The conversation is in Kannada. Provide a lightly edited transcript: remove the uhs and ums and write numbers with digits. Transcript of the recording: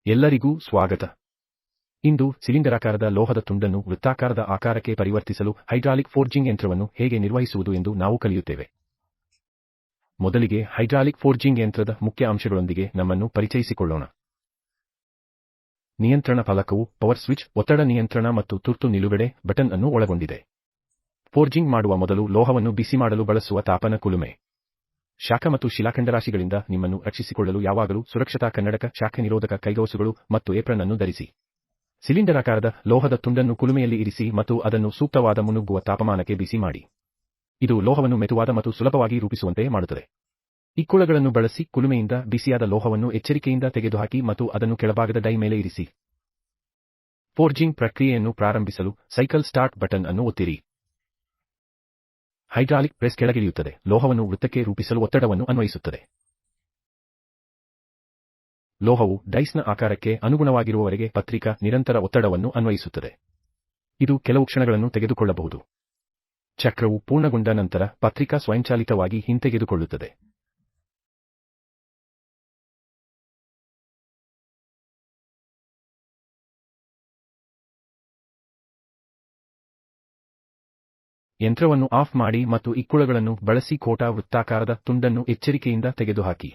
ಎಲ್ಲರಿಗೂ ಸ್ವಾಗತ. ಇಂದು ಸಿಲಿಂಡರಾಕಾರದ ಲೋಹದ ತುಂಡನ್ನು ವೃತ್ತಾಕಾರದ ಆಕಾರಕ್ಕೆ ಪರಿವರ್ತಿಸಲು ಹೈಡ್ರಾಲಿಕ್ ಫೋರ್ಜಿಂಗ್ ಯಂತ್ರವನ್ನು ಹೇಗೆ ನಿರ್ವಹಿಸುವುದು ಎಂದು ನಾವು ಕಲಿಯುತ್ತೇವೆ. ಮೊದಲಿಗೆ ಹೈಡ್ರಾಲಿಕ್ ಫೋರ್ಜಿಂಗ್ ಯಂತ್ರದ ಮುಖ್ಯ ಅಂಶಗಳೊಂದಿಗೆ ನಮ್ಮನ್ನು ಪರಿಚಯಿಸಿಕೊಳ್ಳೋಣ. ನಿಯಂತ್ರಣ ಫಲಕವು ಪವರ್ ಸ್ವಿಚ್, ಒತ್ತಡ ನಿಯಂತ್ರಣ ಮತ್ತು ತುರ್ತು ನಿಲುಗಡೆ ಬಟನ್ ಅನ್ನು ಒಳಗೊಂಡಿದೆ. ಫೋರ್ಜಿಂಗ್ ಮಾಡುವ ಮೊದಲು ಲೋಹವನ್ನು ಬಿಸಿ ಮಾಡಲು ಬಳಸುವ ತಾಪನ ಕುಲುಮೆ. ಶಾಖ ಮತ್ತು ಶಿಲಾಖಂಡರಾಶಿಗಳಿಂದ ನಿಮ್ಮನ್ನು ರಕ್ಷಿಸಿಕೊಳ್ಳಲು ಯಾವಾಗಲೂ ಸುರಕ್ಷತಾ ಕನ್ನಡಕ, ಶಾಖ ನಿರೋಧಕ ಕೈಗವಸುಗಳು ಮತ್ತು ಏಪ್ರನ್ ಅನ್ನು ಧರಿಸಿ. ಸಿಲಿಂಡರಾಕಾರದ ಲೋಹದ ತುಂಡನ್ನು ಕುಲುಮೆಯಲ್ಲಿ ಇರಿಸಿ ಮತ್ತು ಅದನ್ನು ಸೂಕ್ತವಾದ ಮುನ್ನುಗ್ಗುವ ತಾಪಮಾನಕ್ಕೆ ಬಿಸಿ ಮಾಡಿ. ಇದು ಲೋಹವನ್ನು ಮೆತುವಾದ ಮತ್ತು ಸುಲಭವಾಗಿ ರೂಪಿಸುವಂತೆ ಮಾಡುತ್ತದೆ. ಇಕ್ಕುಳಗಳನ್ನು ಬಳಸಿ ಕುಲುಮೆಯಿಂದ ಬಿಸಿಯಾದ ಲೋಹವನ್ನು ಎಚ್ಚರಿಕೆಯಿಂದ ತೆಗೆದುಹಾಕಿ ಮತ್ತು ಅದನ್ನು ಕೆಳಭಾಗದ ಡೈ ಮೇಲೆ ಇರಿಸಿ. ಫೋರ್ಜಿಂಗ್ ಪ್ರಕ್ರಿಯೆಯನ್ನು ಪ್ರಾರಂಭಿಸಲು ಸೈಕಲ್ ಸ್ಟಾರ್ಟ್ ಬಟನ್ ಅನ್ನು ಒತ್ತಿರಿ. ಹೈಡ್ರಾಲಿಕ್ ಪ್ರೆಸ್ ಕೆಳಗಿಳಿಯುತ್ತದೆ, ಲೋಹವನ್ನು ವೃತ್ತಕ್ಕೆ ರೂಪಿಸಲು ಒತ್ತಡವನ್ನು ಅನ್ವಯಿಸುತ್ತದೆ. ಲೋಹವು ಡೈಸ್ನ ಆಕಾರಕ್ಕೆ ಅನುಗುಣವಾಗಿರುವವರೆಗೆ ಪತ್ರಿಕಾ ನಿರಂತರ ಒತ್ತಡವನ್ನು ಅನ್ವಯಿಸುತ್ತದೆ. ಇದು ಕೆಲವು ಕ್ಷಣಗಳನ್ನು ತೆಗೆದುಕೊಳ್ಳಬಹುದು. ಚಕ್ರವು ಪೂರ್ಣಗೊಂಡ ನಂತರ ಪತ್ರಿಕಾ ಸ್ವಯಂಚಾಲಿತವಾಗಿ ಹಿಂತೆಗೆದುಕೊಳ್ಳುತ್ತದೆ. ಯಂತ್ರವನ್ನು ಆಫ್ ಮಾಡಿ ಮತ್ತು ಇಕ್ಕುಳಗಳನ್ನು ಬಳಸಿ ಖೋಟಾ ವೃತ್ತಾಕಾರದ ತುಂಡನ್ನು ಎಚ್ಚರಿಕೆಯಿಂದ ತೆಗೆದುಹಾಕಿ.